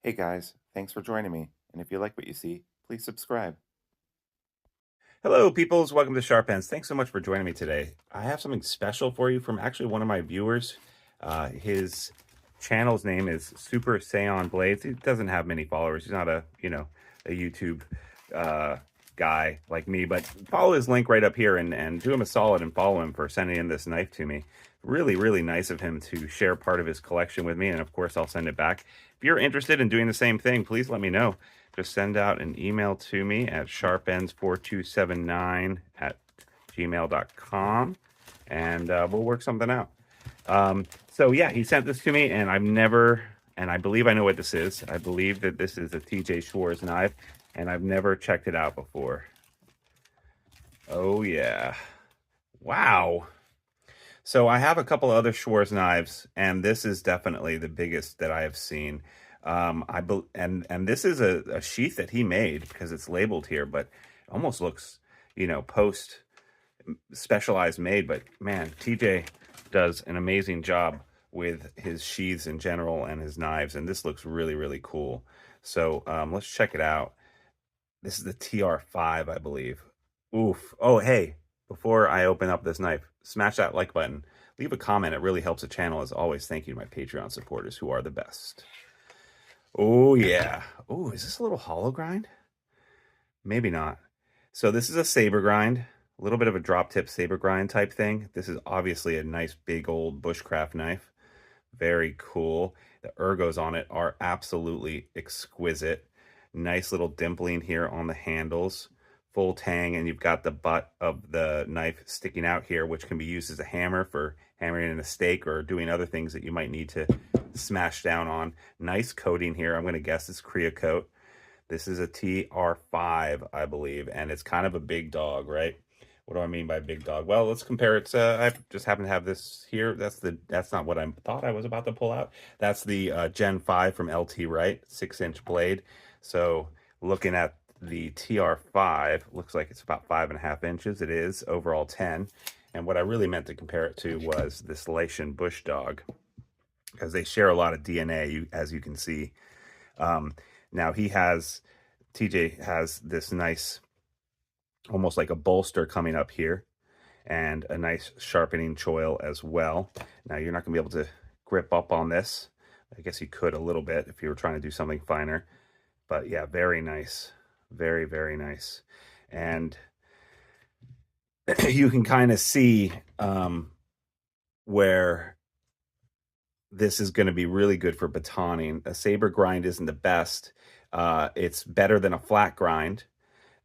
Hey guys, thanks for joining me. And if you like what you see, please subscribe. Hello, peoples. Welcome to Sharp Ends. Thanks so much for joining me today. I have something special for you from actually one of my viewers. His channel's name is Super Saiyan Blades. He doesn't have many followers. He's not a YouTube uh, guy like me, but follow his link right up here and do him a solid and follow him for sending in this knife to me. Really, really nice of him to share part of his collection with me, and of course, I'll send it back. If you're interested in doing the same thing, please let me know. Just send out an email to me at sharpends4279 at gmail.com, and we'll work something out. So yeah, he sent this to me, and I believe I know what this is. I believe that this is a TJ Schwarz knife, and I've never checked it out before. Oh yeah. Wow. So I have a couple other Schwarz knives, and this is definitely the biggest that I have seen. And this is a sheath that he made because it's labeled here, but it almost looks, post specialized made. But man, TJ does an amazing job with his sheaths in general and his knives, and this looks really, really cool. So let's check it out. This is the TR5, I believe. Oof. Oh, hey, before I open up this knife, smash that like button. Leave a comment. It really helps the channel. As always, thank you to my Patreon supporters who are the best. Oh, yeah. Oh, is this a little hollow grind? Maybe not. So this is a saber grind, a little bit of a drop tip saber grind type thing. This is obviously a nice big old bushcraft knife. Very cool. The ergos on it are absolutely exquisite. Nice little dimpling here on the handles. Full tang, and you've got the butt of the knife sticking out here, which can be used as a hammer for hammering in a steak or doing other things that you might need to smash down on. Nice coating here. I'm going to guess it's Creocoat. This is a TR5, I believe, and it's kind of a big dog, right? What do I mean by big dog? Well, let's compare it to, I just happen to have this here. That's not what I thought I was about to pull out. That's the Gen 5 from LT Wright, 6-inch blade. So looking at the TR5, looks like it's about 5.5 inches. It is overall 10. And what I really meant to compare it to was this Laotian bush dog, because they share a lot of DNA, as you can see. Now TJ has this nice, almost like a bolster coming up here, and a nice sharpening choil as well. Now you're not gonna be able to grip up on this. I guess you could a little bit if you were trying to do something finer, but yeah, very nice. Very, very nice. And you can kind of see where this is going to be really good for batoning. A saber grind isn't the best. It's better than a flat grind,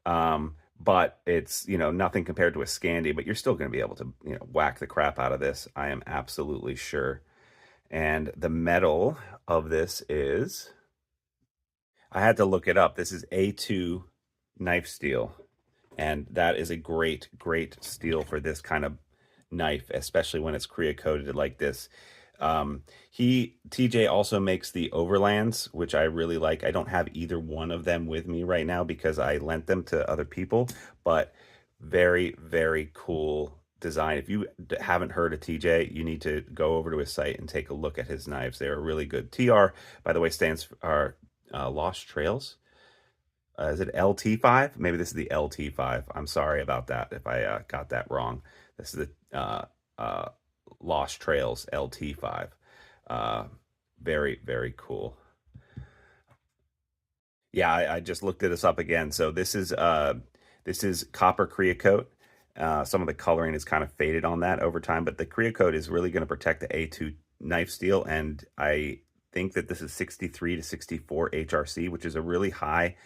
but it's, nothing compared to a Scandi, but you're still going to be able to, whack the crap out of this. I am absolutely sure. And the metal of this is, I had to look it up. This is A2 knife steel. And that is a great, great steel for this kind of knife, especially when it's Creocoated like this. TJ also makes the overlands, which I really like. I don't have either one of them with me right now because I lent them to other people, but very, very cool design. If you haven't heard of TJ, you need to go over to his site and take a look at his knives. They are really good. TR, by the way, stands for Lost Trails. Is it LT5? Maybe this is the LT5. I'm sorry about that if I got that wrong. This is the Lost Trails LT5. Very, very cool. Yeah, I just looked this up again. So this is copper Creocoat. Some of the coloring is kind of faded on that over time, but the Creocoat is really going to protect the A2 knife steel, and I think that this is 63 to 64 HRC, which is a really high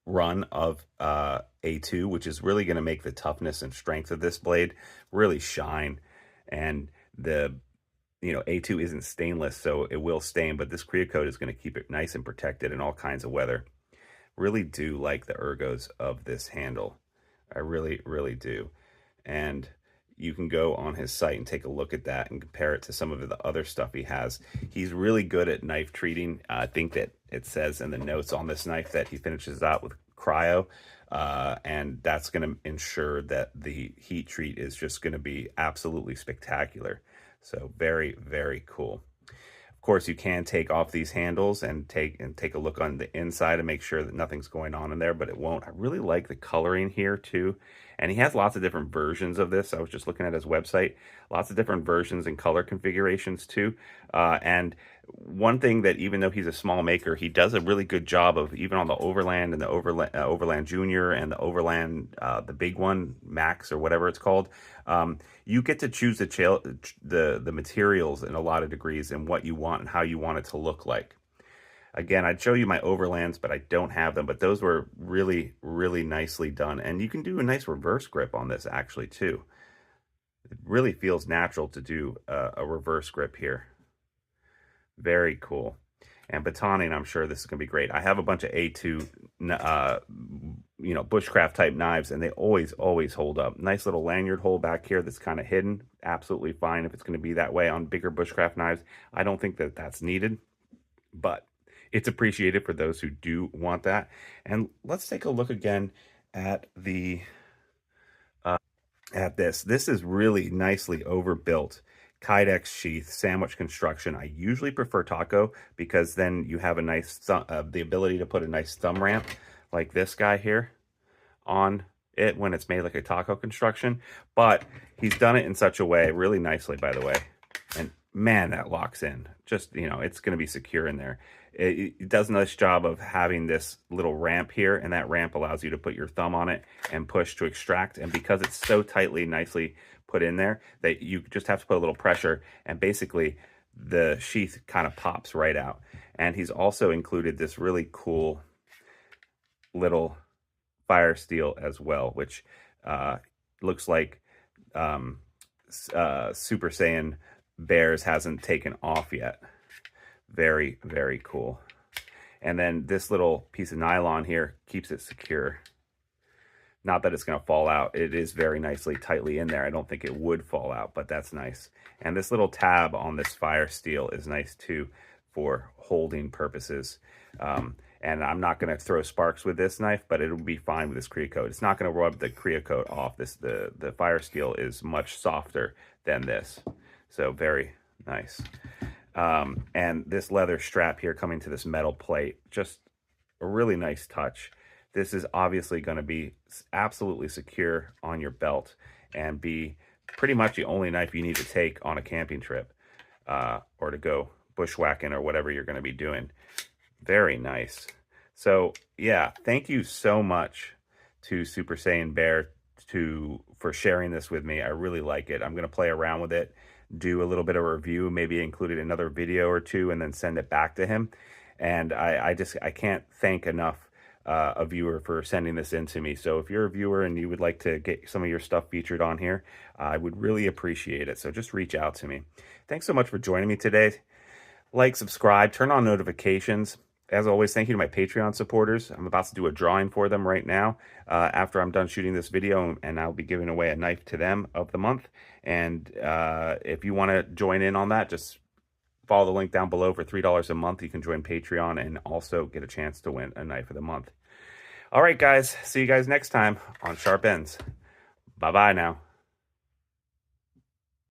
run of A2, which is really going to make the toughness and strength of this blade really shine. And the A2 isn't stainless, so it will stain, but this Creocoat is going to keep it nice and protected in all kinds of weather. Really do like the ergos of this handle. I really, really do. And you can go on his site and take a look at that and compare it to some of the other stuff he has. He's really good at knife treating. I think that it says in the notes on this knife that he finishes out with cryo, and that's going to ensure that the heat treat is just going to be absolutely spectacular. So very, very cool. Of course, you can take off these handles and take a look on the inside and make sure that nothing's going on in there, but it won't. I really like the coloring here too. And he has lots of different versions of this. I was just looking at his website, lots of different versions and color configurations too. And one thing that, even though he's a small maker, he does a really good job of, even on the Overland and the Overland Junior and the Overland, the big one, Max or whatever it's called. You get to choose the materials in a lot of degrees and what you want and how you want it to look like. Again, I'd show you my Overlands, but I don't have them. But those were really, really nicely done. And you can do a nice reverse grip on this actually too. It really feels natural to do a reverse grip here. Very cool. And batoning, I'm sure this is going to be great. I have a bunch of A2, bushcraft type knives, and they always hold up. Nice little lanyard hole back here that's kind of hidden. Absolutely fine if it's going to be that way on bigger bushcraft knives. I don't think that that's needed, but it's appreciated for those who do want that. And let's take a look again at the at this. This is really nicely overbuilt Kydex sheath sandwich construction. I usually prefer taco because then you have a nice the ability to put a nice thumb ramp like this guy here on it when it's made like a taco construction. But he's done it in such a way, really nicely, by the way. And man, that locks in. Just, it's going to be secure in there. It does a nice job of having this little ramp here, and that ramp allows you to put your thumb on it and push to extract. And because it's so tightly, nicely put in there, that you just have to put a little pressure, and basically the sheath kind of pops right out. And he's also included this really cool little fire steel as well, which looks like Super Saiyan Bears hasn't taken off yet. Very, very cool. And then this little piece of nylon here keeps it secure. Not that it's going to fall out. It is very nicely, tightly in there. I don't think it would fall out, but that's nice. And this little tab on this fire steel is nice too for holding purposes. And I'm not going to throw sparks with this knife, but it'll be fine with this Creocoat. It's not going to rub the Creocoat off. The fire steel is much softer than this. So very nice. And this leather strap here coming to this metal plate, just a really nice touch. This is obviously going to be absolutely secure on your belt and be pretty much the only knife you need to take on a camping trip or to go bushwhacking or whatever you're going to be doing. Very nice. So yeah, thank you so much to Super Saiyan Bear for sharing this with me. I really like it. I'm going to play around with it, do a little bit of a review, maybe include it in another video or two, and then send it back to him. And I can't thank enough a viewer for sending this in to me. So if you're a viewer and you would like to get some of your stuff featured on here, I would really appreciate it. So just reach out to me. Thanks so much for joining me today. Like, subscribe, turn on notifications. As always, thank you to my Patreon supporters. I'm about to do a drawing for them right now after I'm done shooting this video, and I'll be giving away a knife to them of the month. And if you want to join in on that, just follow the link down below. For $3 a month, you can join Patreon and also get a chance to win a knife of the month. All right, guys. See you guys next time on Sharp Ends. Bye-bye now.